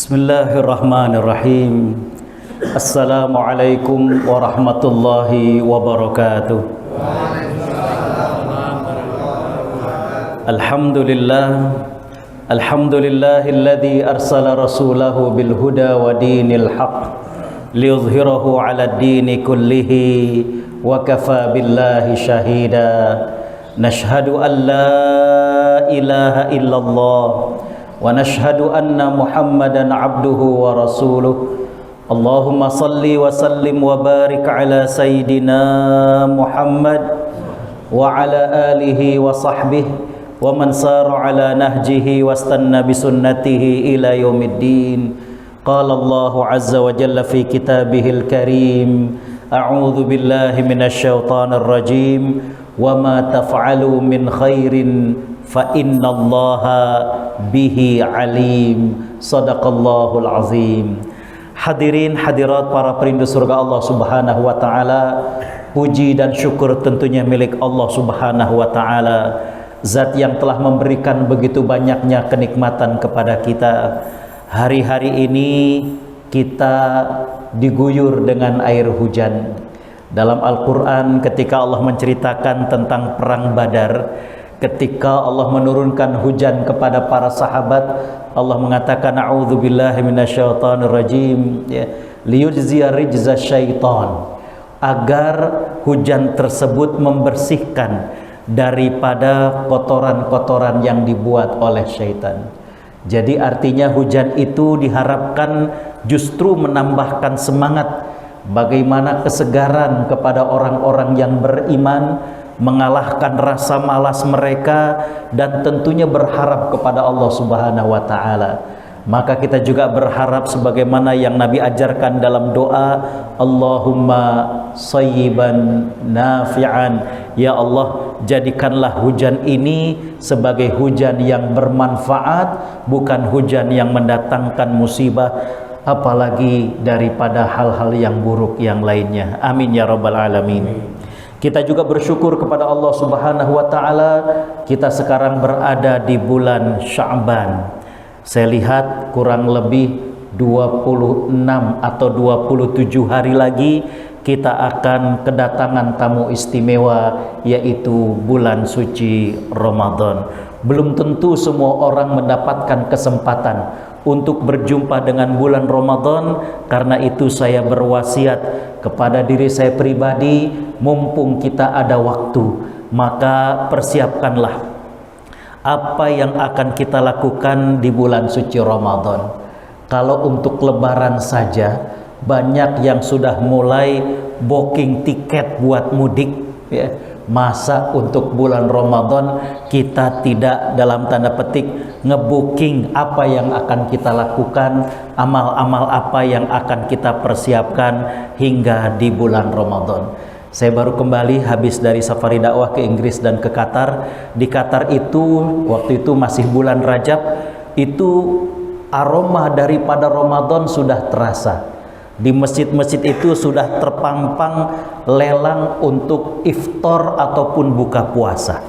Bismillahirrahmanirrahim. Assalamualaikum warahmatullahi wabarakatuh. Alhamdulillahilladzi arsala rasulahu bil huda wa dinil haq liyuzhirahu 'alad dini kullihi wa kafa billahi shahida. Nashhadu an la ilaha illallah wa nashhadu anna Muhammadan abduhu wa rasuluh. Allahumma salli wa sallim wa barik ala sayyidina Muhammad wa ala alihi wa sahbihi wa man sara ala nahjihi wastanna bi sunnatihi ila yaumiddin. Qala Allahu azza wa jalla fi kitabihil karim, a'udzu billahi minasy syaithanir rajim, wa ma taf'alu min khairin fa innallaha bihi alim. Sadaqallahul azim. Hadirin hadirat para perindu surga Allah Subhanahu wa taala, puji dan syukur tentunya milik Allah Subhanahu wa taala, zat yang telah memberikan begitu banyaknya kenikmatan kepada kita. Hari-hari ini kita diguyur dengan air hujan. Dalam Al-Qur'an ketika Allah menceritakan tentang perang Badar, ketika Allah menurunkan hujan kepada para sahabat, Allah mengatakan a'udzubillahi minasyaitonir rajim, ya, liyujziya rijza syaitan, agar hujan tersebut membersihkan daripada kotoran-kotoran yang dibuat oleh syaitan. Jadi artinya hujan itu diharapkan justru menambahkan semangat, bagaimana kesegaran kepada orang-orang yang beriman, mengalahkan rasa malas mereka, dan tentunya berharap kepada Allah Subhanahu wa taala. Maka kita juga berharap sebagaimana yang Nabi ajarkan dalam doa, Allahumma sayyiban nafi'an, ya Allah, jadikanlah hujan ini sebagai hujan yang bermanfaat, bukan hujan yang mendatangkan musibah, apalagi daripada hal-hal yang buruk yang lainnya. Amin ya rabbal alamin. Kita juga bersyukur kepada Allah Subhanahu wa taala, kita sekarang berada di bulan Sya'ban. Saya lihat kurang lebih 26 atau 27 hari lagi kita akan kedatangan tamu istimewa, yaitu bulan suci Ramadan. Belum tentu semua orang mendapatkan kesempatan untuk berjumpa dengan bulan Ramadan. Karena itu saya berwasiat kepada diri saya pribadi, mumpung kita ada waktu, maka persiapkanlah apa yang akan kita lakukan di bulan suci Ramadan. Kalau untuk lebaran saja, banyak yang sudah mulai booking tiket buat mudik, ya. Masa untuk bulan Ramadan kita tidak, dalam tanda petik, ngebooking apa yang akan kita lakukan, amal-amal apa yang akan kita persiapkan hingga di bulan Ramadan. Saya baru kembali habis dari safari dakwah ke Inggris dan ke Qatar. Di Qatar itu, waktu itu masih bulan Rajab, itu aroma daripada Ramadan sudah terasa. Di masjid-masjid itu sudah terpampang lelang untuk iftar ataupun buka puasa,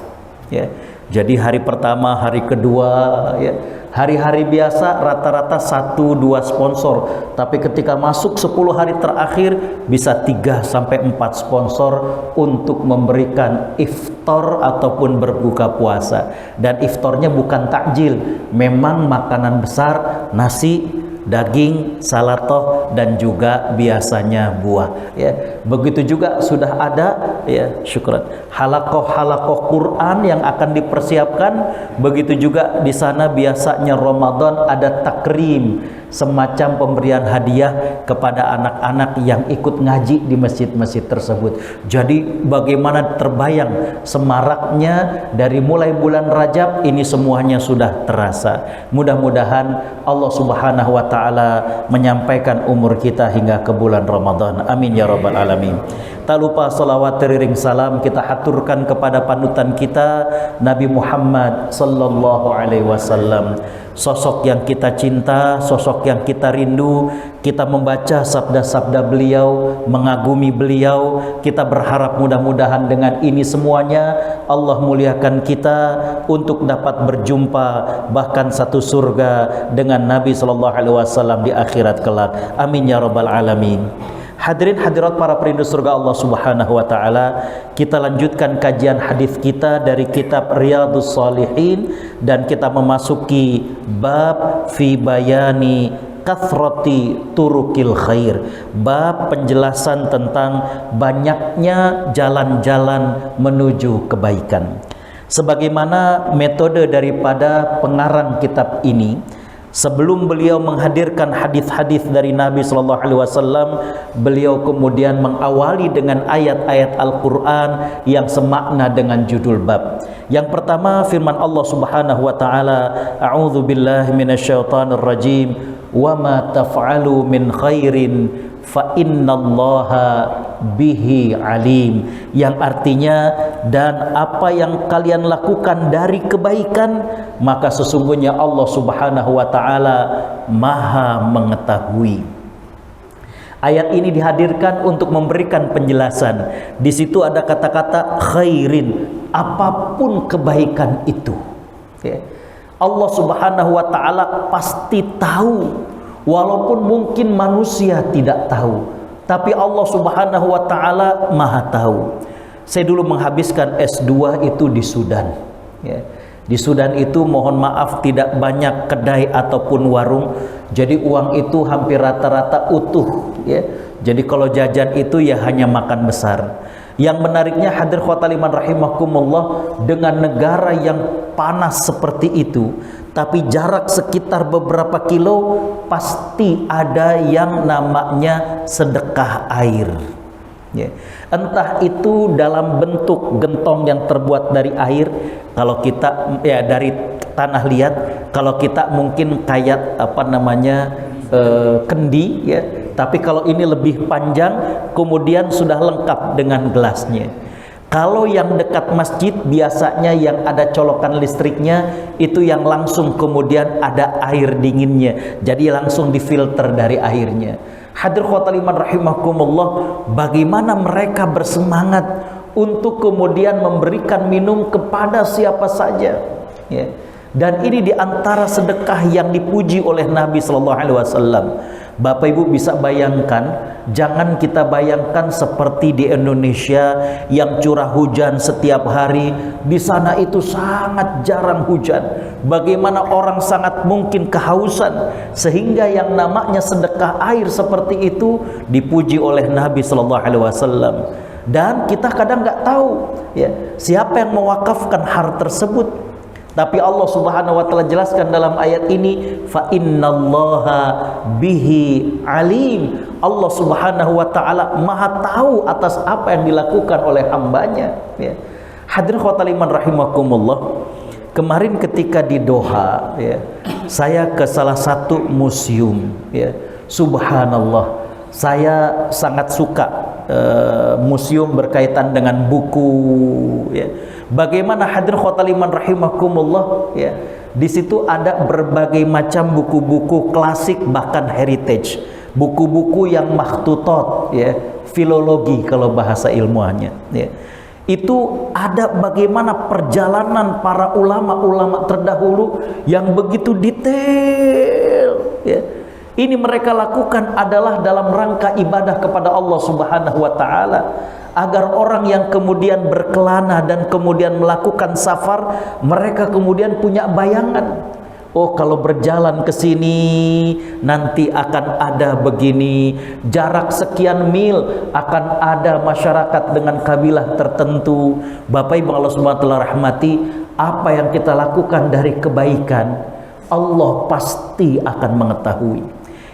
ya. Jadi hari pertama, hari kedua, ya, hari-hari biasa rata-rata 1-2 sponsor, tapi ketika masuk 10 hari terakhir bisa 3-4 sponsor untuk memberikan iftar ataupun berbuka puasa. Dan iftarnya bukan takjil, memang makanan besar, nasi, daging, salatoh, dan juga biasanya buah, ya. Begitu juga sudah ada, ya, syukran, halakoh-halakoh Quran yang akan dipersiapkan. Begitu juga di sana biasanya Ramadan ada takrim, semacam pemberian hadiah kepada anak-anak yang ikut ngaji di masjid-masjid tersebut. Jadi bagaimana terbayang semaraknya dari mulai bulan Rajab ini, semuanya sudah terasa. Mudah-mudahan Allah Subhanahu wa taala menyampaikan umur kita hingga ke bulan Ramadan. Amin ya rabbal alamin. Tak lupa salawat teriring salam kita aturkan kepada panutan kita Nabi Muhammad sallallahu alaihi wasallam, sosok yang kita cinta, sosok yang kita rindu. Kita membaca sabda-sabda beliau, mengagumi beliau. Kita berharap mudah-mudahan dengan ini semuanya Allah muliakan kita untuk dapat berjumpa bahkan satu surga dengan Nabi sallallahu alaihi wasallam di akhirat kelak. Amin ya rabbal alamin. Hadirin hadirat para perindu surga Allah Subhanahu wa taala, kita lanjutkan kajian hadis kita dari kitab Riyadhus Shalihin dan kita memasuki bab fi bayani kathrati turukil khair, bab penjelasan tentang banyaknya jalan-jalan menuju kebaikan. Sebagaimana metode daripada pengarang kitab ini, sebelum beliau menghadirkan hadis-hadis dari Nabi sallallahu alaihi wasallam, beliau kemudian mengawali dengan ayat-ayat Al-Qur'an yang semakna dengan judul bab. Yang pertama firman Allah Subhanahu wa taala, a'udzu billahi minasyaitonir rajim, wa ma taf'alu min khairin fa innallaha bihi alim, yang artinya dan apa yang kalian lakukan dari kebaikan maka sesungguhnya Allah Subhanahu wa taala Maha mengetahui. Ayat ini dihadirkan untuk memberikan penjelasan. Di situ ada kata-kata khairin, apapun kebaikan itu. Allah Subhanahu wa taala pasti tahu, walaupun mungkin manusia tidak tahu, tapi Allah Subhanahu wa taala Maha tahu. Saya dulu menghabiskan S2 itu di Sudan, ya. Di Sudan itu mohon maaf tidak banyak kedai ataupun warung, jadi uang itu hampir rata-rata utuh, ya. Jadi kalau jajan itu ya hanya makan besar. Yang menariknya hadir khotaliman rahimakumullah, dengan negara yang panas seperti itu, tapi jarak sekitar beberapa kilo pasti ada yang namanya sedekah air, ya. Entah itu dalam bentuk gentong yang terbuat dari air, kalau kita ya dari tanah liat, kalau kita mungkin kayak apa namanya kendi, ya. Tapi kalau ini lebih panjang, kemudian sudah lengkap dengan gelasnya. Kalau yang dekat masjid biasanya yang ada colokan listriknya itu yang langsung kemudian ada air dinginnya, jadi langsung difilter dari airnya. Hadir khotaliman rahimakumullah, bagaimana mereka bersemangat untuk kemudian memberikan minum kepada siapa saja, ya. Dan ini diantara sedekah yang dipuji oleh Nabi sallallahu alaihi wasallam. Bapak Ibu bisa bayangkan, jangan kita bayangkan seperti di Indonesia yang curah hujan setiap hari. Di sana itu sangat jarang hujan. Bagaimana orang sangat mungkin kehausan, sehingga yang namanya sedekah air seperti itu dipuji oleh Nabi sallallahu alaihi wasallam. Dan kita kadang nggak tahu, ya, siapa yang mewakafkan hal tersebut. Tapi Allah Subhanahu wa taala jelaskan dalam ayat ini, fa innallaha bihi alim. Allah Subhanahu wa taala Maha tahu atas apa yang dilakukan oleh hambanya, ya. Hadirin khotaliman rahimakumullah, kemarin ketika di Doha, ya, saya ke salah satu museum, ya. Subhanallah, saya sangat suka museum berkaitan dengan buku, ya. Bagaimana hadir khotaliman rahimakumullah, ya. Di situ ada berbagai macam buku-buku klasik bahkan heritage, buku-buku yang makhtutot, ya, filologi kalau bahasa ilmuannya, ya. Itu ada bagaimana perjalanan para ulama-ulama terdahulu yang begitu detail, ya. Ini mereka lakukan adalah dalam rangka ibadah kepada Allah Subhanahu wa taala, agar orang yang kemudian berkelana dan kemudian melakukan safar, mereka kemudian punya bayangan, oh kalau berjalan ke sini nanti akan ada begini, jarak sekian mil akan ada masyarakat dengan kabilah tertentu. Bapak Ibu Allah Subhanahu wa taala rahmati, apa yang kita lakukan dari kebaikan Allah pasti akan mengetahui.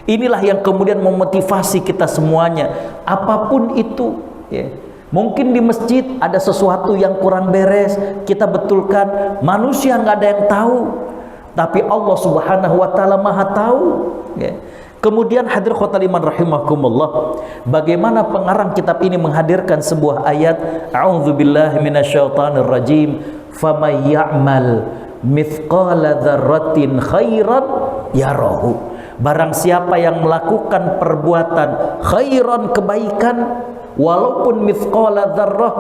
Inilah yang kemudian memotivasi kita semuanya, apapun itu, ya. Mungkin di masjid ada sesuatu yang kurang beres, kita betulkan. Manusia nggak ada yang tahu, tapi Allah Subhanahu wa taala Maha tahu, ya. Kemudian hadir khotal iman rahimakumullah, bagaimana pengarang kitab ini menghadirkan sebuah ayat, a'udzubillahi minasyaitonir rajim, faman ya'mal mithqala dzarratin khairan yarahu. Barang siapa yang melakukan perbuatan khairan, kebaikan, walaupun mithqala dzarrah,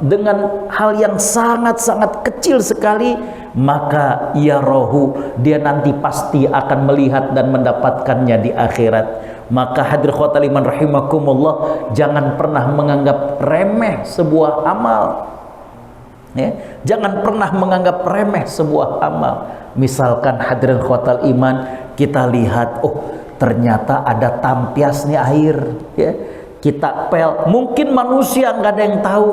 dengan hal yang sangat-sangat kecil sekali, maka yarahu, dia nanti pasti akan melihat dan mendapatkannya di akhirat. Maka hadir khotal iman rahimakumullah, jangan pernah menganggap remeh sebuah amal, ya, jangan pernah menganggap remeh sebuah amal. Misalkan hadirin khotal iman, kita lihat, oh ternyata ada tampiasnya air, ya, kita pel, mungkin manusia nggak ada yang tahu,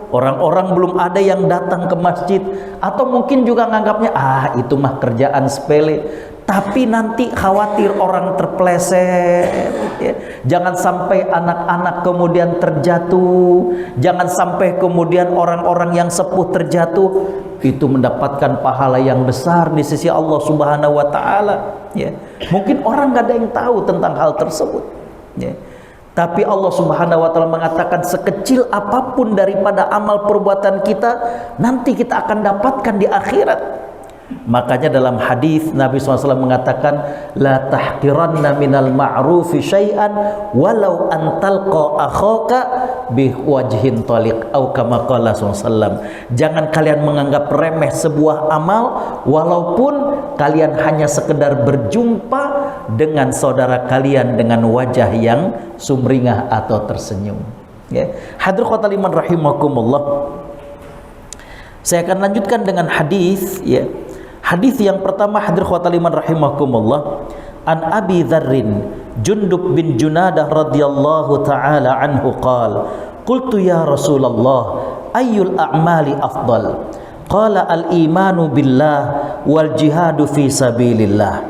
orang-orang belum ada yang datang ke masjid, atau mungkin juga nganggapnya itu mah kerjaan sepele. Tapi nanti khawatir orang terpeleset, ya. Jangan sampai anak-anak kemudian terjatuh, jangan sampai kemudian orang-orang yang sepuh terjatuh. Itu mendapatkan pahala yang besar di sisi Allah Subhanahu wa Ta'ala, ya. Mungkin orang gak ada yang tahu tentang hal tersebut, ya. Tapi Allah Subhanahu wa Ta'ala mengatakan, sekecil apapun daripada amal perbuatan kita, nanti kita akan dapatkan di akhirat. Makanya dalam hadis Nabi SAW mengatakan, la tahqiranna minal ma'rufi syai'an walau an talqa akhaka biwajhin taliq, atau kama qala SAW. Jangan kalian menganggap remeh sebuah amal, walaupun kalian hanya sekedar berjumpa dengan saudara kalian dengan wajah yang sumringah atau tersenyum, ya. Hadir khotal iman rahimakumullah, saya akan lanjutkan dengan hadis, ya. Hadis yang pertama, hadir khotal iman rahimakumullah, an Abi Dzarrin Jundub bin Junadah radhiyallahu taala anhu qala, qultu ya Rasulullah, ayyul a'mali afdal? Qala al-imanu billah wal jihadu fi sabilillah.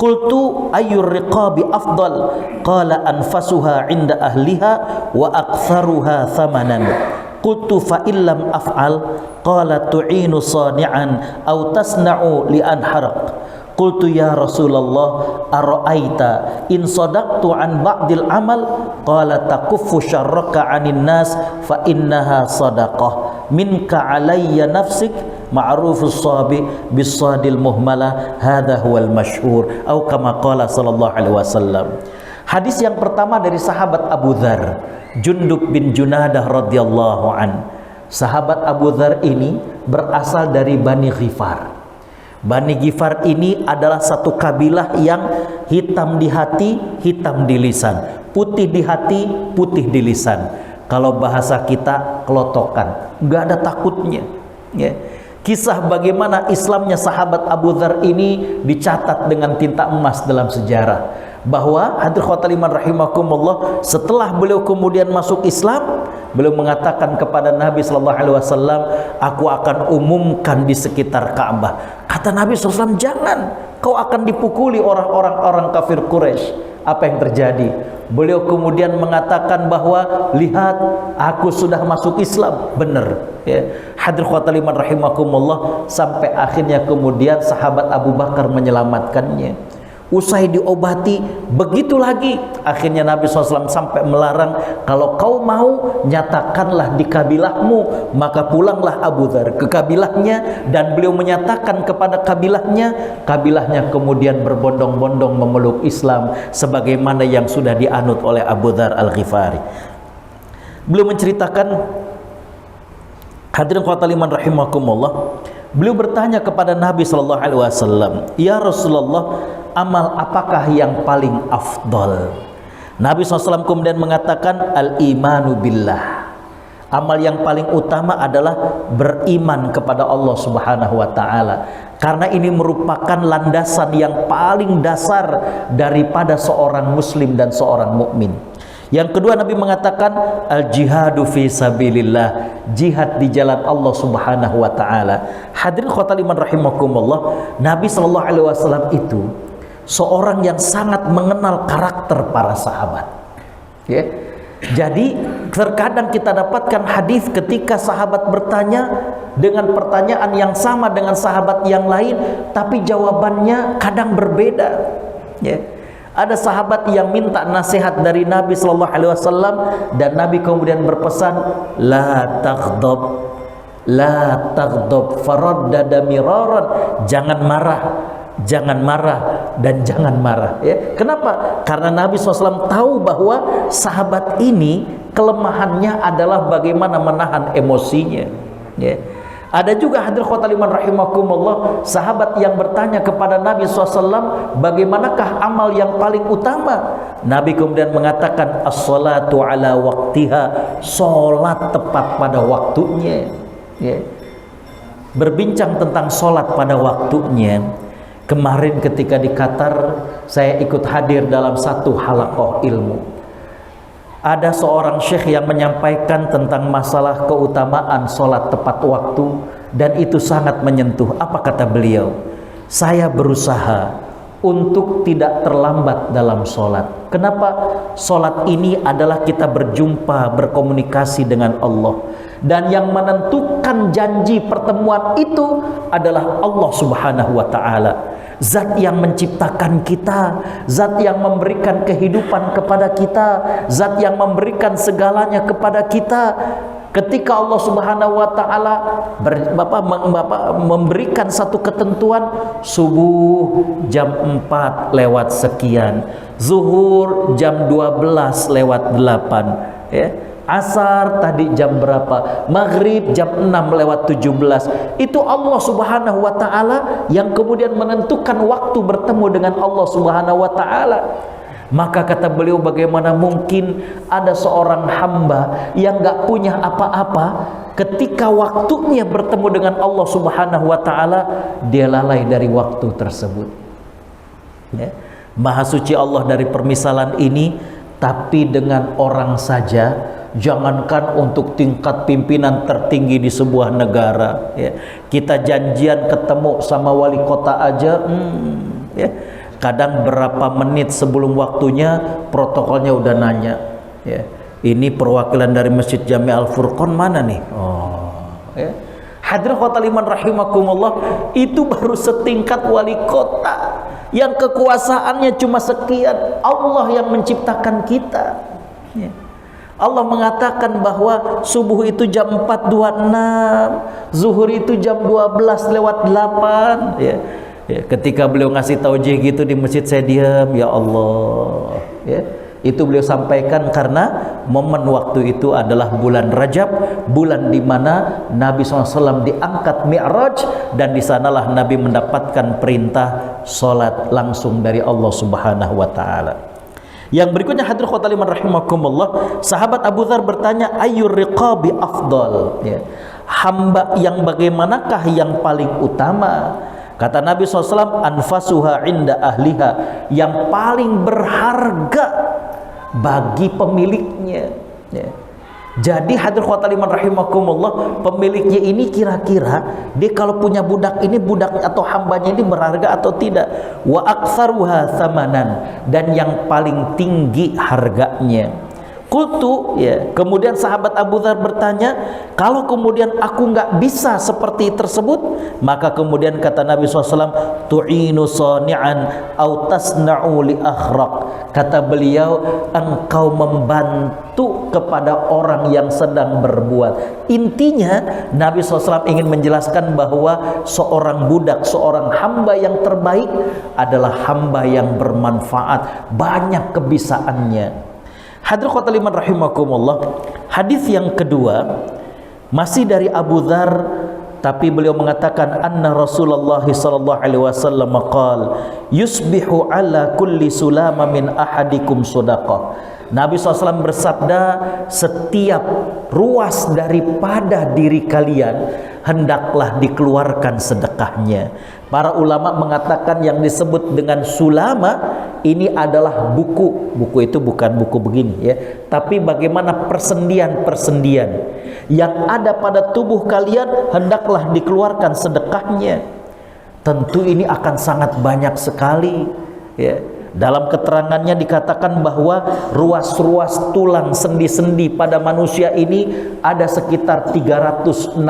Qultu ayyur riqabi afdal? Qala anfasuha 'inda ahliha wa aktsaruha thamanan. Qultu fa illam af'al? Qala tu'inu sani'an aw tasna'u li an haraq. Qultu ya Rasulullah, ara'aita in sadaqtu an ba'dil amal? Qala takuffu syarraka 'anin nas fa innaha sadaqah minka 'alayya nafsik ma'rufus sabi bisadil muhmalah, hadha huwal masyhur, atau kama qala sallallahu alaihi wasallam. Hadis yang pertama dari sahabat Abu Dzar, Jundub bin Junadah radhiyallahu an. Sahabat Abu Dzar ini berasal dari Bani Ghifar. Bani Ghifar ini adalah satu kabilah yang hitam di hati, hitam di lisan, putih di hati, putih di lisan. Kalau bahasa kita, kelotokan, nggak ada takutnya, ya. Kisah bagaimana Islamnya sahabat Abu Dzar ini dicatat dengan tinta emas dalam sejarah. Bahwa hadir khotal iman rahimakumullah, setelah beliau kemudian masuk Islam, beliau mengatakan kepada Nabi sallallahu alaihi wasallam, aku akan umumkan di sekitar Ka'bah. Kata Nabi SAW, jangan, kau akan dipukuli orang kafir Quraisy. Apa yang terjadi? Beliau kemudian mengatakan bahwa lihat, aku sudah masuk Islam. Benar, ya. Hadir khotal iman rahimakumullah, sampai akhirnya kemudian sahabat Abu Bakar menyelamatkannya. Usai diobati, begitu lagi. Akhirnya Nabi SAW sampai melarang, kalau kau mau, nyatakanlah di kabilahmu. Maka pulanglah Abu Dzar ke kabilahnya, dan beliau menyatakan kepada kabilahnya. Kabilahnya kemudian berbondong-bondong memeluk Islam, sebagaimana yang sudah dianut oleh Abu Dzar Al-Ghifari. Beliau menceritakan, hadirin khotal iman rahimakumullah, beliau bertanya kepada Nabi SAW, ya Rasulullah, amal apakah yang paling afdal? Nabi SAW kemudian mengatakan, al-imanu billah. Amal yang paling utama adalah beriman kepada Allah Subhanahu wa Ta'ala, karena ini merupakan landasan yang paling dasar daripada seorang muslim dan seorang mukmin. Yang kedua, Nabi mengatakan al-jihadu fi sabilillah, jihad di jalan Allah Subhanahu wa Ta'ala. Hadirin khotal iman rahimakumullah, Nabi sallallahu alaihi wasallam itu seorang yang sangat mengenal karakter para sahabat, ya. Jadi terkadang kita dapatkan hadis ketika sahabat bertanya dengan pertanyaan yang sama dengan sahabat yang lain, tapi jawabannya kadang berbeda, ya. Ada sahabat yang minta nasihat dari Nabi sallallahu alaihi wasallam dan Nabi kemudian berpesan, la taghdab, la taghdab, faraddada miraran, jangan marah, jangan marah, dan jangan marah, ya. Kenapa? Karena Nabi SAW tahu bahwa sahabat ini kelemahannya adalah bagaimana menahan emosinya, ya. Ada juga hadirin khotaliman rahimakumullah, sahabat yang bertanya kepada Nabi SAW, bagaimanakah amal yang paling utama? Nabi kemudian mengatakan, as-salatu ala waktiha, sholat tepat pada waktunya, ya. Berbincang tentang sholat pada waktunya, kemarin ketika di Qatar saya ikut hadir dalam satu halaqah ilmu. Ada seorang syekh yang menyampaikan tentang masalah keutamaan sholat tepat waktu, dan itu sangat menyentuh. Apa kata beliau? Saya berusaha untuk tidak terlambat dalam sholat. Kenapa? Sholat ini adalah kita berjumpa, berkomunikasi dengan Allah, dan yang menentukan janji pertemuan itu adalah Allah Subhanahu wa Ta'ala. Zat yang menciptakan kita, zat yang memberikan kehidupan kepada kita, zat yang memberikan segalanya kepada kita. Ketika Allah Subhanahu wa Ta'ala memberikan satu ketentuan, subuh jam 4 lewat sekian, zuhur jam 12 lewat 8, ya. Asar tadi jam berapa, maghrib jam 6 lewat 17. Itu Allah Subhanahu wa Ta'ala yang kemudian menentukan waktu bertemu dengan Allah Subhanahu wa Ta'ala. Maka kata beliau, bagaimana mungkin ada seorang hamba yang gak punya apa-apa, ketika waktunya bertemu dengan Allah Subhanahu wa Ta'ala, dia lalai dari waktu tersebut, ya. Maha suci Allah dari permisalan ini. Tapi dengan orang saja, jangankan untuk tingkat pimpinan tertinggi di sebuah negara, ya. Kita janjian ketemu sama wali kota aja, ya. Kadang berapa menit sebelum waktunya protokolnya udah nanya, ya. Ini perwakilan dari Masjid Jami Al-Furqan mana nih? Oh, ya. Hadirin khotaliman rahimakumullah, itu baru setingkat wali kota yang kekuasaannya cuma sekian. Allah yang menciptakan kita, ya. Allah mengatakan bahwa subuh itu jam 4.26, zuhur itu jam 12 lewat 8, ya. Ya, ketika beliau ngasih taujih gitu di masjid, saya diam, ya Allah, ya. Itu beliau sampaikan karena momen waktu itu adalah bulan Rajab, bulan di mana Nabi SAW diangkat Mi'raj, dan di sanalah Nabi mendapatkan perintah sholat langsung dari Allah Subhanahu wa Ta'ala. Yang berikutnya hadirin khotaliman rahimakumullah, sahabat Abu Dzar bertanya, ayyur riqabi afdal, ya. Hamba yang bagaimanakah yang paling utama? Kata Nabi SAW, anfasuha inda ahliha, yang paling berharga bagi pemiliknya, ya. Jadi hadirin khotaliman rahimakumullah, pemiliknya ini kira-kira dia kalau punya budak ini, budak atau hambanya ini berharga atau tidak. Wa aktsaruha tsamanan, dan yang paling tinggi harganya. Qultu, ya. Kemudian sahabat Abu Dzar bertanya, kalau kemudian aku nggak bisa seperti tersebut, maka kemudian kata Nabi SAW, tu'inu sani'an au tasna'u li akhraq. Kata beliau, engkau membantu kepada orang yang sedang berbuat. Intinya Nabi SAW ingin menjelaskan bahwa seorang budak, seorang hamba yang terbaik adalah hamba yang bermanfaat, banyak kebisaannya. Hadirin khotaliman rahimakumullah, hadis yang kedua masih dari Abu Dzar, tapi beliau mengatakan anna Rasulullah sallallahu alaihi wasallam qala yusbihu ala kulli sulama min ahadikum shadaqah. Nabi SAW bersabda, setiap ruas daripada diri kalian hendaklah dikeluarkan sedekahnya. Para ulama mengatakan yang disebut dengan sulama ini adalah buku. Buku itu bukan buku begini, ya, tapi bagaimana persendian-persendian yang ada pada tubuh kalian hendaklah dikeluarkan sedekahnya. Tentu ini akan sangat banyak sekali, ya. Dalam keterangannya dikatakan bahwa ruas-ruas tulang sendi-sendi pada manusia ini ada sekitar 360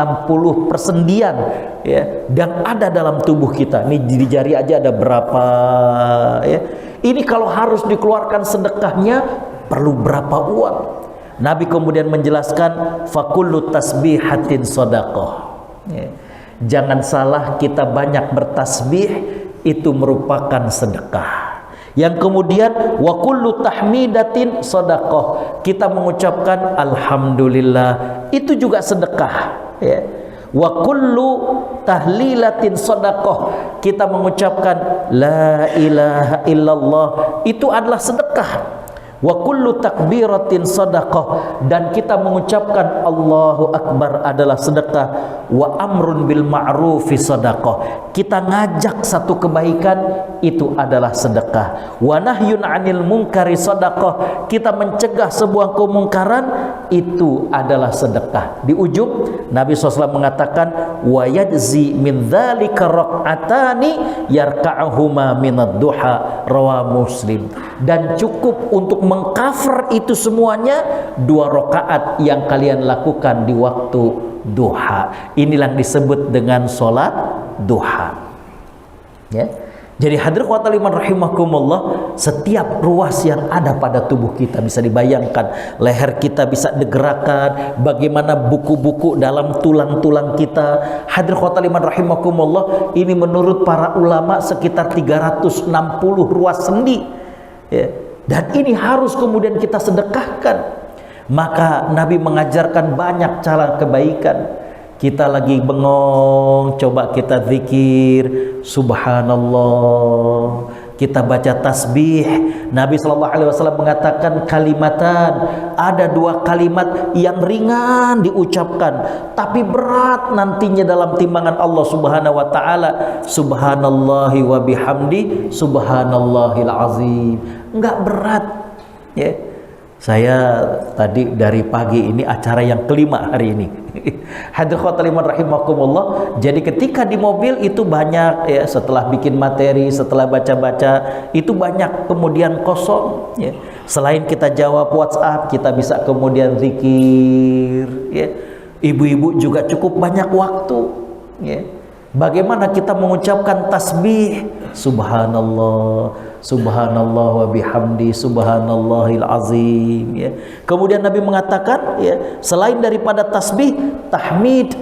persendian, ya, dan ada dalam tubuh kita. Ini di jari aja ada berapa, ya. Ini kalau harus dikeluarkan sedekahnya perlu berapa uang? Nabi kemudian menjelaskan fakullu tasbihatin shadaqah. Ya. Jangan salah, kita banyak bertasbih itu merupakan sedekah. Yang kemudian wa kullu tahmidatin shadaqah. Kita mengucapkan alhamdulillah itu juga sedekah, ya. Wa kullu tahlilatin shadaqah. Kita mengucapkan la ilaha illallah itu adalah sedekah. Wa kullu takbiratin shadaqah, dan kita mengucapkan Allahu Akbar adalah sedekah. Wa amrun bil ma'rufi shadaqah. Kita ngajak satu kebaikan itu adalah sedekah. Wa nahyun 'anil munkari shadaqah. Kita mencegah sebuah kemungkaran itu adalah sedekah. Di ujung Nabi SAW mengatakan wa yajzi min dzalika rak'atani yarka'uhuma minad duha, rawahu Muslim. Dan cukup untuk mengcover itu semuanya 2 rakaat yang kalian lakukan di waktu duha. Inilah yang disebut dengan sholat duha, ya. Jadi hadirin iman rahimakumullah, setiap ruas yang ada pada tubuh kita bisa dibayangkan. Leher kita bisa digerakkan, bagaimana buku-buku dalam tulang-tulang kita. Hadirin iman rahimakumullah, ini menurut para ulama sekitar 360 ruas sendi, ya. Dan ini harus kemudian kita sedekahkan. Maka Nabi mengajarkan banyak cara kebaikan. Kita lagi bengong, coba kita zikir subhanallah, kita baca tasbih. Nabi SAW mengatakan kalimatan, ada 2 kalimat yang ringan diucapkan tapi berat nantinya dalam timbangan Allah Subhanahu wa taala. Subhanallahi wa bihamdi subhanallahil azim. Enggak berat, ya. Saya tadi dari pagi ini acara yang kelima hari ini. Hadirin rahimakumullah. Jadi ketika di mobil itu banyak, ya, setelah bikin materi, setelah baca-baca itu banyak kemudian kosong, ya. Selain kita jawab WhatsApp, kita bisa kemudian zikir, ya. Ibu-ibu juga cukup banyak waktu, ya. Bagaimana kita mengucapkan tasbih subhanallah, subhanallah wa bihamdi subhanallahil azim, ya. Kemudian Nabi mengatakan, ya, selain daripada tasbih, tahmid,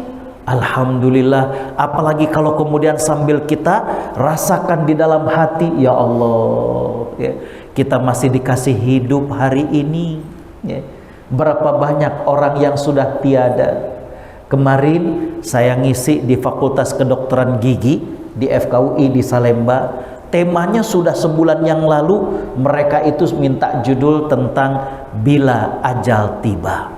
alhamdulillah. Apalagi kalau kemudian sambil kita rasakan di dalam hati, ya Allah, ya, kita masih dikasih hidup hari ini, ya. Berapa banyak orang yang sudah tiada. Kemarin saya ngisi di Fakultas Kedokteran Gigi di FKUI di Salemba. Temanya sudah sebulan yang lalu, mereka itu minta judul tentang bila ajal tiba.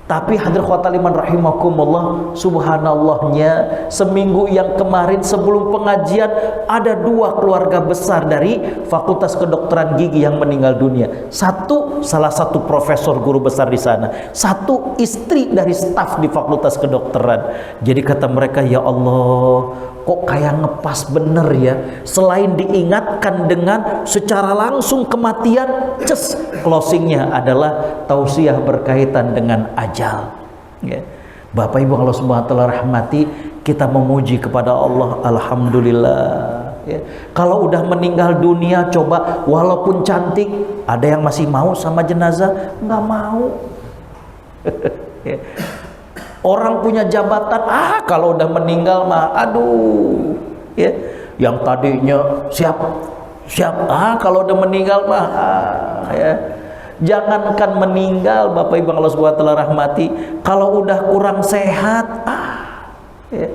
Tapi hadirin rahimakumullah, subhanallahnya seminggu yang kemarin sebelum pengajian ada 2 keluarga besar dari Fakultas Kedokteran Gigi yang meninggal dunia. Satu salah satu profesor guru besar di sana, satu istri dari staf di Fakultas Kedokteran. Jadi kata mereka, ya Allah, kok kayak ngepas bener ya. Selain diingatkan dengan secara langsung kematian, closingnya adalah tausiah berkaitan dengan ajal, ya. Bapak Ibu Allah Subhanahu wa taala rahmati, kita memuji kepada Allah, alhamdulillah, ya. Kalau udah meninggal dunia, coba walaupun cantik, ada yang masih mau sama jenazah? Nggak mau. Ya. Orang punya jabatan, kalau udah meninggal mah, aduh, ya. Yang tadinya siap, kalau udah meninggal mah, ya. Jangankan meninggal, Bapak Ibu Allah Subhanahu wa taala rahmati, kalau udah kurang sehat, ya.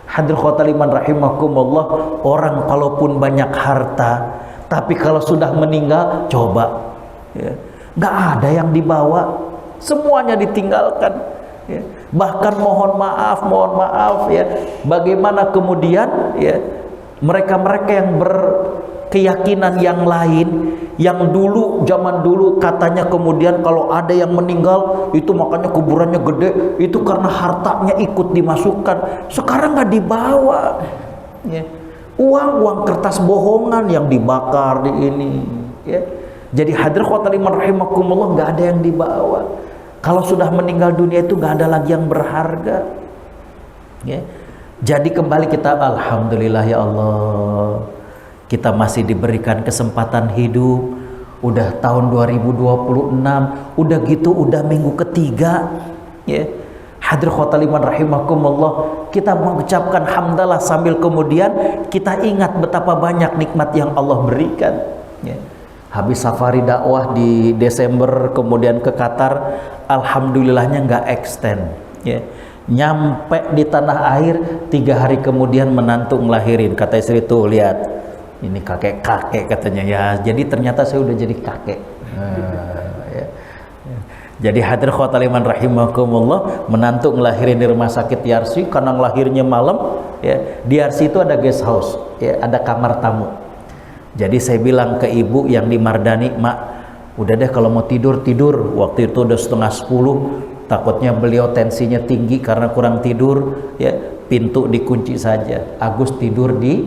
Hadirin rahimakumullah, orang kalaupun banyak harta, tapi kalau sudah meninggal, coba, ya, nggak ada yang dibawa, semuanya ditinggalkan, ya. Bahkan mohon maaf, ya, bagaimana kemudian, ya, mereka-mereka yang berkeyakinan yang lain, yang dulu, zaman dulu katanya kemudian kalau ada yang meninggal itu makanya kuburannya gede, itu karena hartanya ikut dimasukkan. Sekarang nggak dibawa, ya. uang kertas bohongan yang dibakar di ini, ya. Jadi hadirin khotimah rahimakumullah, nggak ada yang dibawa. Kalau sudah meninggal dunia itu nggak ada lagi yang berharga, ya. Jadi kembali kita, alhamdulillah ya Allah, kita masih diberikan kesempatan hidup. Udah tahun 2026, udah gitu udah minggu ketiga, ya. Hadirin khotimah rahimakumullah, kita mengucapkan hamdalah sambil kemudian kita ingat betapa banyak nikmat yang Allah berikan, ya. Habis safari dakwah di Desember kemudian ke Qatar, alhamdulillahnya nggak extend, ya. Nyampe di tanah air 3 hari kemudian menantu ngelahirin. Kata istri, tuh lihat, ini kakek katanya, ya. Jadi ternyata saya udah jadi kakek. Ya. Jadi hadirin khotimah rahimakumullah, menantu ngelahirin di rumah sakit Yarsi karena ngelahirnya malam, ya. Di Yarsi itu ada guest house, ya, ada kamar tamu. Jadi saya bilang ke ibu yang di Mardani, Mak, udah deh kalau mau tidur. Waktu itu udah 9:30, takutnya beliau tensinya tinggi karena kurang tidur, ya. Pintu dikunci saja. Agus tidur di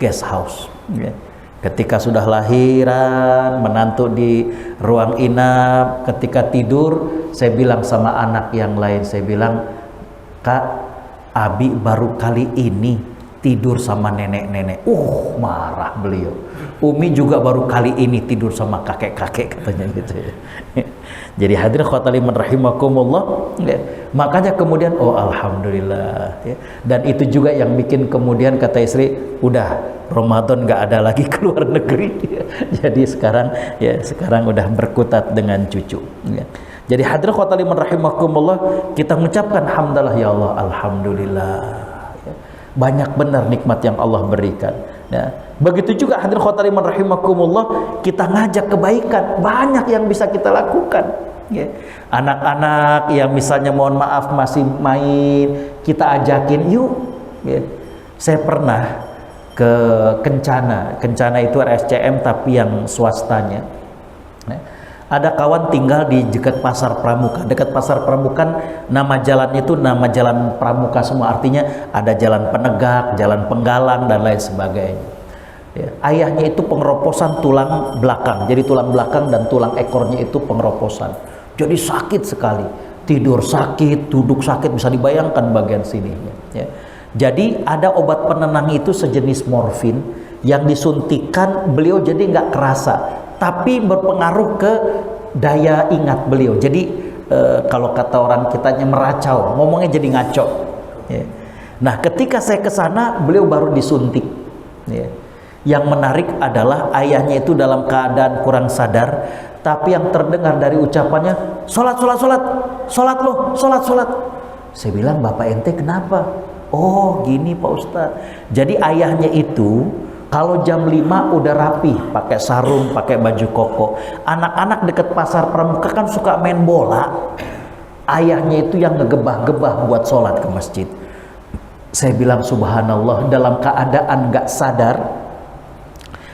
guest house, ya. Ketika sudah lahiran, menantu di ruang inap, ketika tidur, saya bilang sama anak yang lain, saya bilang, Kak, Abi baru kali ini tidur sama nenek-nenek. Marah beliau. Umi juga baru kali ini tidur sama kakek-kakek, katanya gitu, ya. Jadi hadirin khotimah rahimakumullah, ya. Makanya kemudian, oh alhamdulillah, ya. Dan itu juga yang bikin kemudian kata istri, udah Ramadan nggak ada lagi keluar negeri, ya. Jadi sekarang udah berkutat dengan cucu, ya. Jadi hadirin khotimah rahimakumullah, kita mengucapkan hamdalah ya Allah, alhamdulillah, ya. Banyak benar nikmat yang Allah berikan, ya. Begitu juga hadirin khotimah rahimakumullah, kita ngajak kebaikan, banyak yang bisa kita lakukan, ya. Anak-anak yang misalnya mohon maaf masih main, kita ajakin yuk, ya. Saya pernah ke Kencana itu RSCM tapi yang swastanya, ya. Ada kawan tinggal di dekat Pasar Pramuka. Dekat Pasar Pramuka, nama jalannya itu nama jalan Pramuka semua, artinya ada jalan Penegak, jalan Penggalang dan lain sebagainya, ya. Ayahnya itu pengeroposan tulang belakang, jadi tulang belakang dan tulang ekornya itu pengeroposan. Jadi sakit sekali, tidur sakit, duduk sakit, bisa dibayangkan bagian sini, ya. Jadi ada obat penenang itu sejenis morfin yang disuntikan, beliau jadi nggak kerasa, tapi berpengaruh ke daya ingat beliau. Jadi kalau kata orang kitanya meracau, ngomongnya jadi ngaco, ya. Nah ketika saya ke sana, beliau baru disuntik, ya. Yang menarik adalah ayahnya itu dalam keadaan kurang sadar, tapi yang terdengar dari ucapannya, sholat loh. Saya bilang, Bapak ente kenapa? Oh gini Pak Ustadz, jadi ayahnya itu kalau jam 5 udah rapi, pakai sarung, pakai baju koko. Anak-anak deket Pasar Pramuka kan suka main bola, ayahnya itu yang ngegebah-gebah buat sholat ke masjid. Saya bilang subhanallah, dalam keadaan gak sadar,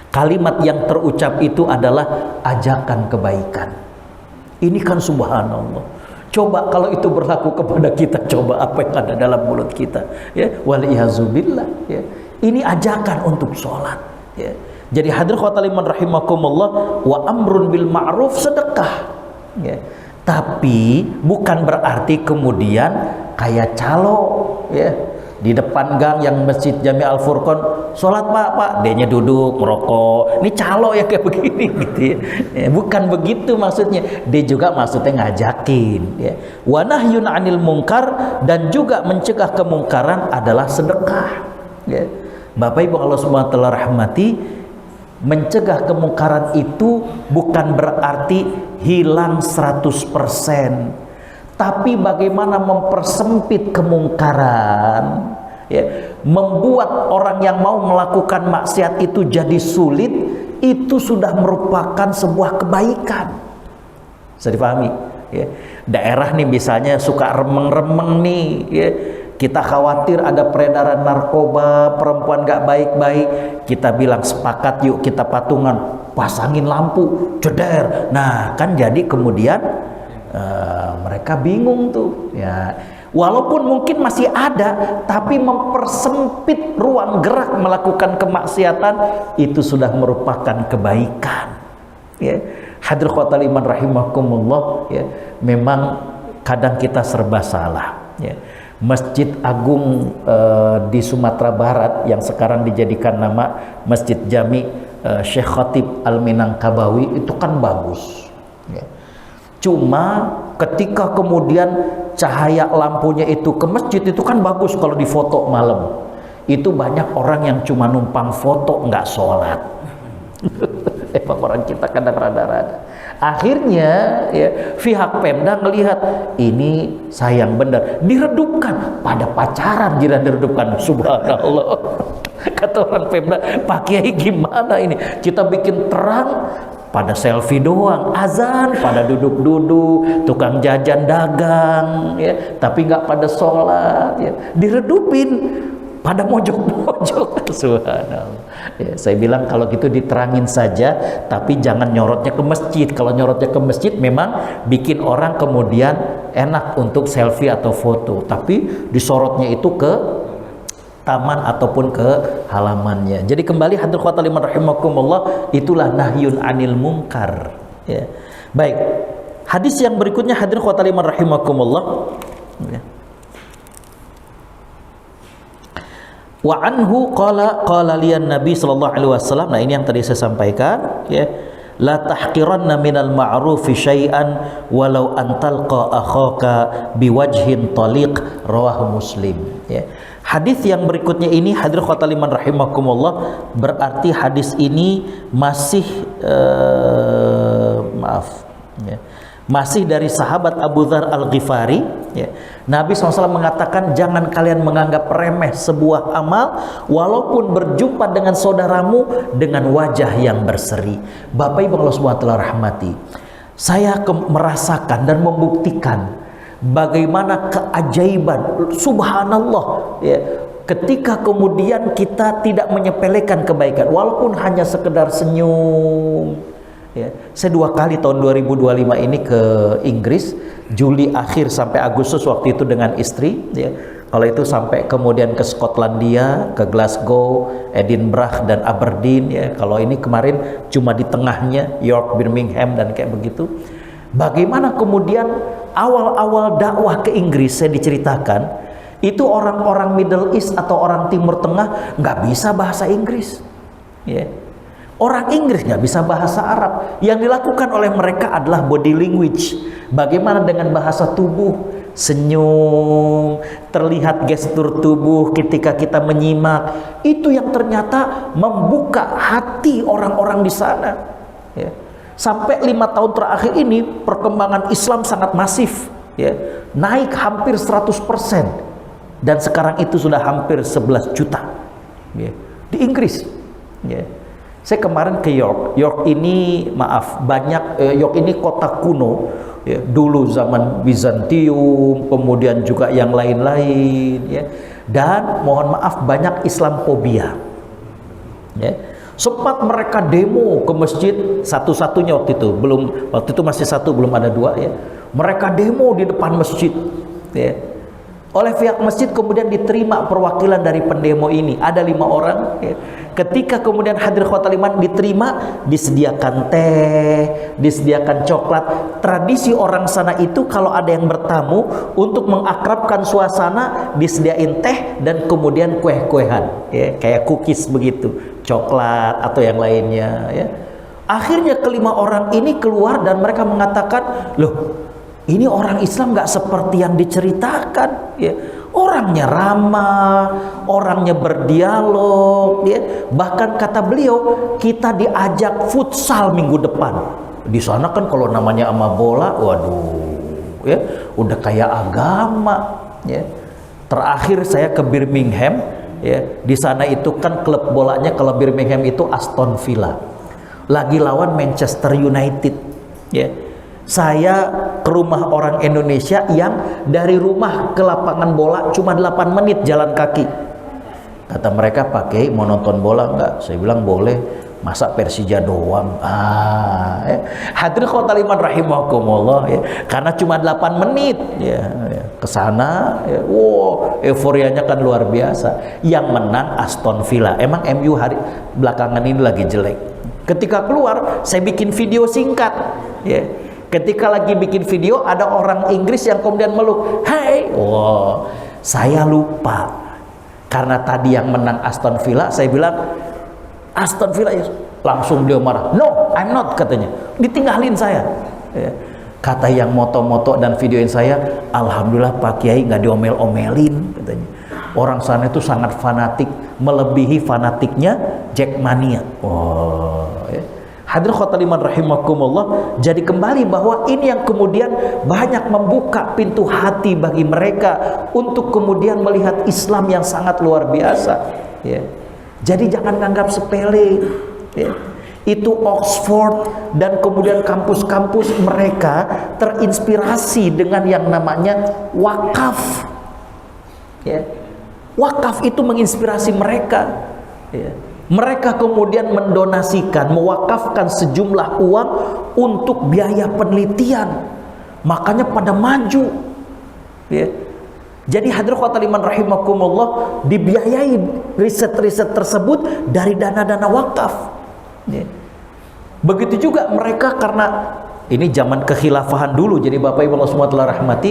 kalimat yang terucap itu adalah ajakan kebaikan. Ini kan subhanallah. Coba kalau itu berlaku kepada kita, coba apa yang ada dalam mulut kita, ya. Waliyazubillah, ya. Ini ajakan untuk sholat, ya. Jadi hadirin khotimah rahimakumullah, wa amrun bil ma'ruf, sedekah, ya. Tapi bukan berarti kemudian kayak calo, ya. Di depan gang yang masjid Jami Al Furqon, sholat pak, dia duduk merokok. Ini calo ya kayak begini, gitu, ya. Bukan begitu maksudnya. Dia juga maksudnya ngajakin, ya. Wa nahyun 'anil munkar, dan juga mencegah kemungkaran adalah sedekah, ya. Bapak Ibu Allah Subhanahu wa taala rahmati, mencegah kemungkaran itu bukan berarti hilang 100%. Tapi bagaimana mempersempit kemungkaran, ya, membuat orang yang mau melakukan maksiat itu jadi sulit, itu sudah merupakan sebuah kebaikan. Bisa dipahami, ya. Daerah nih misalnya suka remeng-remeng nih, ya. Kita khawatir ada peredaran narkoba, perempuan gak baik-baik, kita bilang sepakat yuk kita patungan, pasangin lampu, jeder. Nah kan jadi kemudian mereka bingung tuh, ya. Walaupun mungkin masih ada, tapi mempersempit ruang gerak melakukan kemaksiatan, itu sudah merupakan kebaikan. Ya. Hadirin khotal iman rahimakumullah, ya. Memang kadang kita serba salah. Ya. Masjid Agung di Sumatera Barat yang sekarang dijadikan nama Masjid Jami Syekh Khatib Al-Minangkabawi itu kan bagus. Ya. Cuma ketika kemudian cahaya lampunya itu ke masjid itu kan bagus kalau difoto malam. Itu banyak orang yang cuma numpang foto nggak sholat. Emang orang kita kadang rada-rada. Akhirnya ya pihak Pemda ngelihat ini sayang bener, diredupkan pada pacaran, diredupkan. Subhanallah. Kata orang Pemda, Pak Kiai gimana ini? Kita bikin terang pada selfie doang, azan pada duduk-duduk, tukang jajan dagang, ya, tapi nggak pada sholat, ya. Diredupin pada mojok-mojok. Subhanallah. Ya, saya bilang kalau gitu diterangin saja, tapi jangan nyorotnya ke masjid. Kalau nyorotnya ke masjid memang bikin orang kemudian enak untuk selfie atau foto, tapi disorotnya itu ke taman ataupun ke halamannya. Jadi kembali hadirin khotal iman rahimakumullah, itulah nahyun anil munkar. Ya. Baik, hadis yang berikutnya hadirin khotal iman rahimakumullah. Ya. Wa anhu qala liyan Nabi sallallahu alaihi wasallam. Nah, ini yang tadi saya sampaikan, ya. La tahqiranna minal ma'rufi syai'an walau an talqa akhaka biwajhin taliq, rawahu Muslim, ya. Hadis yang berikutnya ini hadirin khotal iman rahimakumullah, berarti hadis ini masih masih dari sahabat Abu Dzar Al-Ghifari, ya. Nabi SAW mengatakan, jangan kalian menganggap remeh sebuah amal walaupun berjumpa dengan saudaramu dengan wajah yang berseri. Bapak Ibu Allah SWT rahmati, saya merasakan dan membuktikan bagaimana keajaiban, subhanallah, ya, ketika kemudian kita tidak menyepelekan kebaikan walaupun hanya sekedar senyum. Ya, saya 2 kali tahun 2025 ini ke Inggris, Juli akhir sampai Agustus waktu itu dengan istri, ya. Kalau itu sampai kemudian ke Skotlandia, ke Glasgow, Edinburgh dan Aberdeen, ya. Kalau ini kemarin cuma di tengahnya, York, Birmingham dan kayak begitu. Bagaimana kemudian awal-awal dakwah ke Inggris saya diceritakan, itu orang-orang Middle East atau orang Timur Tengah nggak bisa bahasa Inggris, ya. Orang Inggris nggak bisa bahasa Arab. Yang dilakukan oleh mereka adalah body language. Bagaimana dengan bahasa tubuh? Senyum, terlihat gestur tubuh ketika kita menyimak. Itu yang ternyata membuka hati orang-orang di sana, ya. Sampai 5 tahun terakhir ini perkembangan Islam sangat masif, ya. Naik hampir 100%. Dan sekarang itu sudah hampir 11 juta, ya, di Inggris, ya. Saya kemarin ke York. York ini York ini kota kuno, ya, dulu zaman Bizantium, kemudian juga yang lain-lain, ya. Dan mohon maaf banyak Islamophobia, ya. Sempat mereka demo ke masjid, satu-satunya waktu itu masih satu, belum ada 2, ya. Mereka demo di depan masjid, ya. Oleh pihak masjid kemudian diterima perwakilan dari pendemo ini, ada 5 orang, ya. Ketika kemudian hadir khotal iman diterima, disediakan teh, disediakan coklat. Tradisi orang sana itu kalau ada yang bertamu, untuk mengakrabkan suasana disediain teh dan kemudian kue-kuehan, ya, kayak cookies begitu, coklat atau yang lainnya, ya. Akhirnya kelima orang ini keluar dan mereka mengatakan, loh, ini orang Islam nggak seperti yang diceritakan, ya. Orangnya ramah, orangnya berdialog, ya. Bahkan kata beliau, kita diajak futsal minggu depan. Di sana kan kalau namanya ama bola, waduh, ya, udah kayak agama, ya. Terakhir saya ke Birmingham, ya. Di sana itu kan klub bolanya, kalau Birmingham itu Aston Villa, lagi lawan Manchester United, ya. Saya ke rumah orang Indonesia yang dari rumah ke lapangan bola cuma 8 menit jalan kaki. Kata mereka, pakai mau nonton bola enggak? Saya bilang boleh. masa Persija doang. Hadirin khotal iman rahimakumullah ya. Karena cuma 8 menit ya, ke sana ya. Wow, euforianya kan luar biasa. Yang menang Aston Villa. Emang MU hari belakangan ini lagi jelek. Ketika keluar, saya bikin video singkat ya. Ketika lagi bikin video, ada orang Inggris yang kemudian meluk, "Hey!" Wow, saya lupa. Karena tadi yang menang Aston Villa, saya bilang Aston Villa, langsung beliau marah. "No, I'm not," katanya. Ditinggalin saya. Ya. Kata yang moto-moto dan videoin saya, "Alhamdulillah Pak Kiai nggak diomel-omelin," katanya. Orang sana itu sangat fanatik, melebihi fanatiknya Jackmania. Oh, ya. Hadirin khotul iman rahimakumullah. Jadi kembali bahwa ini yang kemudian banyak membuka pintu hati bagi mereka untuk kemudian melihat Islam yang sangat luar biasa ya. Jadi jangan menganggap sepele ya. Itu Oxford dan kemudian kampus-kampus mereka terinspirasi dengan yang namanya wakaf ya. Wakaf itu menginspirasi mereka ya. Mereka kemudian mendonasikan, mewakafkan sejumlah uang untuk biaya penelitian. Makanya pada maju. Ya. Jadi hadirin khotul iman rahimakumullah, dibiayai riset-riset tersebut dari dana-dana wakaf. Ya. Begitu juga mereka, karena ini zaman kekhilafahan dulu. Jadi Bapak Ibu Allah SWT rahmati,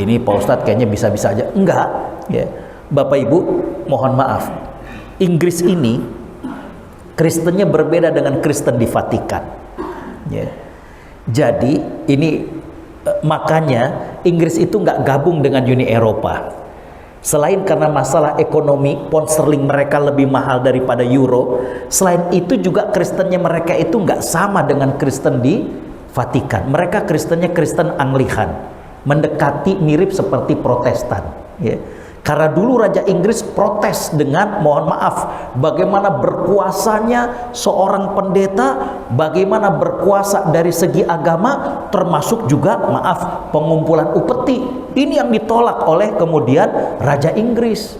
ini Pak Ustadz kayaknya bisa-bisa aja. Enggak. Ya. Bapak Ibu, mohon maaf. Inggris ini Kristennya berbeda dengan Kristen di Vatikan ya. Jadi ini makanya Inggris itu nggak gabung dengan Uni Eropa. Selain karena masalah ekonomi, pound sterling mereka lebih mahal daripada euro. Selain itu juga Kristennya mereka itu nggak sama dengan Kristen di Vatikan. Mereka Kristennya Kristen Anglikan, mendekati mirip seperti Protestan ya. Karena dulu Raja Inggris protes dengan, mohon maaf, bagaimana berkuasanya seorang pendeta, bagaimana berkuasa dari segi agama, termasuk juga, maaf, pengumpulan upeti. Ini yang ditolak oleh kemudian Raja Inggris.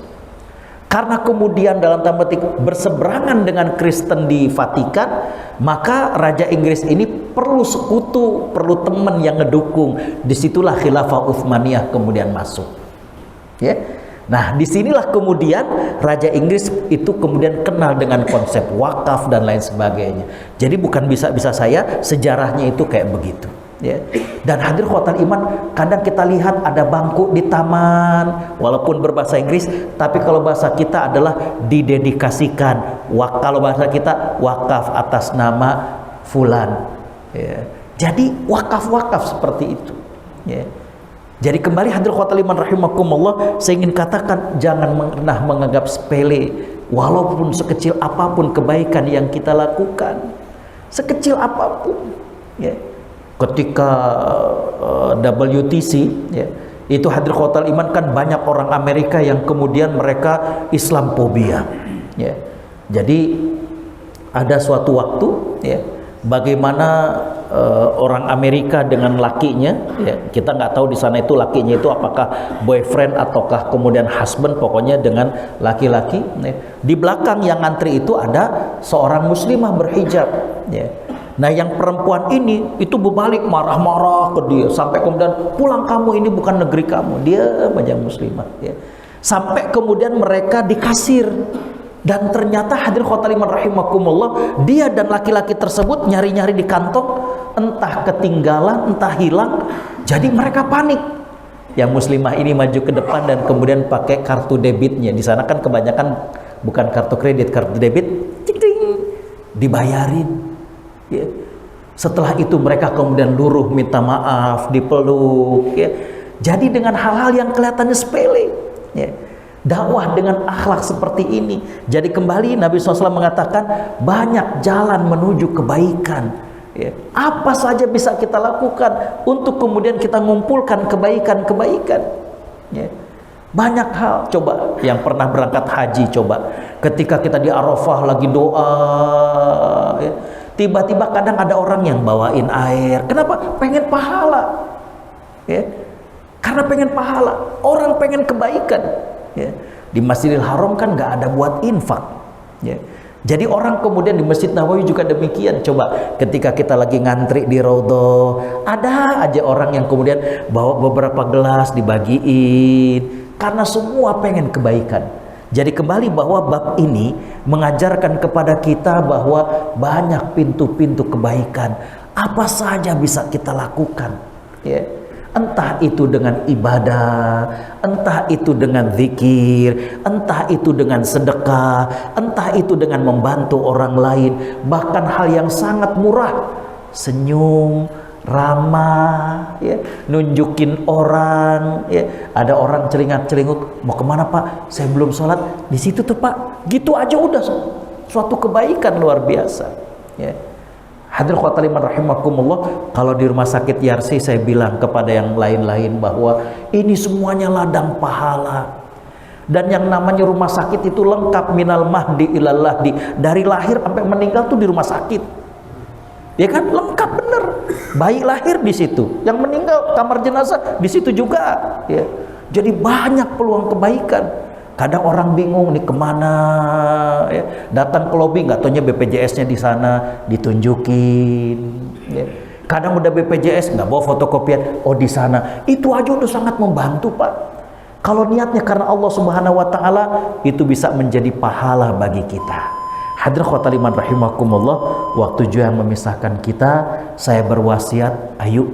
Karena kemudian dalam tanda petik berseberangan dengan Kristen di Vatikan, maka Raja Inggris ini perlu sekutu, perlu teman yang ngedukung. Disitulah Khilafah Utsmaniyah kemudian masuk. Ya. Nah, disinilah kemudian Raja Inggris itu kemudian kenal dengan konsep wakaf dan lain sebagainya. Jadi bukan bisa-bisa saya, sejarahnya itu kayak begitu. Ya. Dan hadir khotul iman, kadang kita lihat ada bangku di taman, walaupun berbahasa Inggris, tapi kalau bahasa kita adalah didedikasikan. Kalau bahasa kita wakaf atas nama fulan. Ya. Jadi wakaf-wakaf seperti itu. Ya. Jadi kembali hadirin khotul iman rahimakumullah, saya ingin katakan jangan pernah menganggap sepele walaupun sekecil apapun kebaikan yang kita lakukan. Sekecil apapun ya. Ketika WTC ya, itu hadirin khotul iman kan banyak orang Amerika yang kemudian mereka Islamophobia ya. Jadi ada suatu waktu ya, bagaimana orang Amerika dengan lakinya ya, kita nggak tahu di sana itu lakinya itu apakah boyfriend ataukah kemudian husband, pokoknya dengan laki-laki ya. Di belakang yang ngantri itu ada seorang muslimah berhijab ya. Nah yang perempuan ini itu berbalik marah-marah ke dia, sampai kemudian, "Pulang kamu, ini bukan negeri kamu." Dia banyak muslimah ya. Sampai kemudian mereka dikasir. Dan ternyata hadirin khotul iman rahimakumullah, dia dan laki-laki tersebut nyari-nyari di kantong, entah ketinggalan, entah hilang. Jadi mereka panik. Yang muslimah ini maju ke depan dan kemudian pakai kartu debitnya. Di sana kan kebanyakan bukan kartu kredit, kartu debit, cing -cing, dibayarin. Ya. Setelah itu mereka kemudian luruh minta maaf, dipeluk. Ya. Jadi dengan hal-hal yang kelihatannya sepele. Ya. Dakwah dengan akhlak seperti ini. Jadi kembali Nabi SAW mengatakan banyak jalan menuju kebaikan ya. Apa saja bisa kita lakukan untuk kemudian kita mengumpulkan kebaikan-kebaikan ya. Banyak hal. Coba yang pernah berangkat haji, coba ketika kita di Arafah lagi doa ya, tiba-tiba kadang ada orang yang bawain air. Kenapa? Pengen pahala ya. Karena pengen pahala. Orang pengen kebaikan ya. Di Masjidil Haram kan nggak ada buat infak ya. Jadi orang kemudian di Masjid Nabawi juga demikian. Coba ketika kita lagi ngantri di Raudhah, ada aja orang yang kemudian bawa beberapa gelas dibagiin, karena semua pengen kebaikan. Jadi kembali bahwa bab ini mengajarkan kepada kita bahwa banyak pintu-pintu kebaikan. Apa saja bisa kita lakukan, ya. Entah itu dengan ibadah, entah itu dengan zikir, entah itu dengan sedekah, entah itu dengan membantu orang lain, bahkan hal yang sangat murah, senyum, ramah, ya, nunjukin orang, ya. Ada orang celingak-celinguk, mau kemana Pak? Saya belum sholat. Di situ tuh Pak, gitu aja udah suatu kebaikan luar biasa, ya. Hadirin khotaliman rahimakumullah, kalau di rumah sakit Yarsi saya bilang kepada yang lain-lain bahwa ini semuanya ladang pahala. Dan yang namanya rumah sakit itu lengkap minal mahdi ilal lahdi, dari lahir sampai meninggal tuh di rumah sakit. Ya kan, lengkap bener. Bayi lahir di situ, yang meninggal kamar jenazah di situ juga, ya. Jadi banyak peluang kebaikan. Kadang orang bingung nih kemana, ya. Datang ke lobi nggak taunya BPJS-nya di sana, ditunjukin, ya. Kadang udah BPJS nggak bawa fotokopian, oh di sana. Itu aja udah sangat membantu Pak. Kalau niatnya karena Allah Subhanahu Wa Taala, itu bisa menjadi pahala bagi kita. Hadirin khotaliman rahimakumullah, waktu juga yang memisahkan kita, saya berwasiat, ayo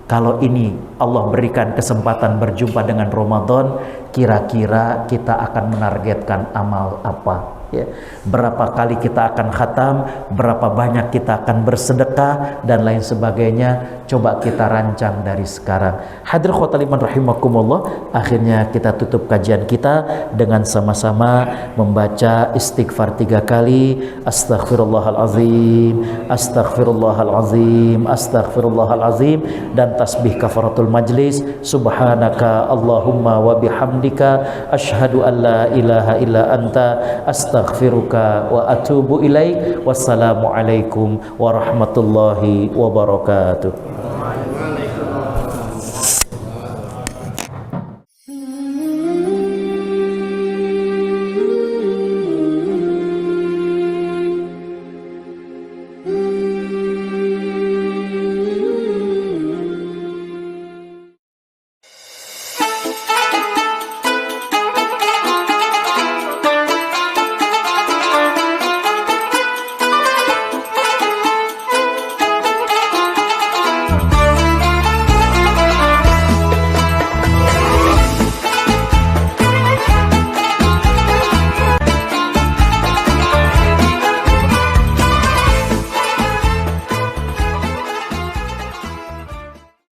kalau ini Allah berikan kesempatan berjumpa dengan Ramadan, kira-kira kita akan menargetkan amal apa, ya? Berapa kali kita akan khatam, berapa banyak kita akan bersedekah dan lain sebagainya. Coba kita rancang dari sekarang. Hadirin khotaliman rahimakumullah, akhirnya kita tutup kajian kita dengan sama-sama membaca istighfar 3 kali. Astaghfirullahalazim, astaghfirullahalazim, astaghfirullahalazim, dan tasbih kafaratul majlis. Subhanaka Allahumma wa bihamdika asyhadu an la ilaha illa anta astaghfiruka wa atubu ilaik. Wassalamualaikum warahmatullahi wabarakatuh.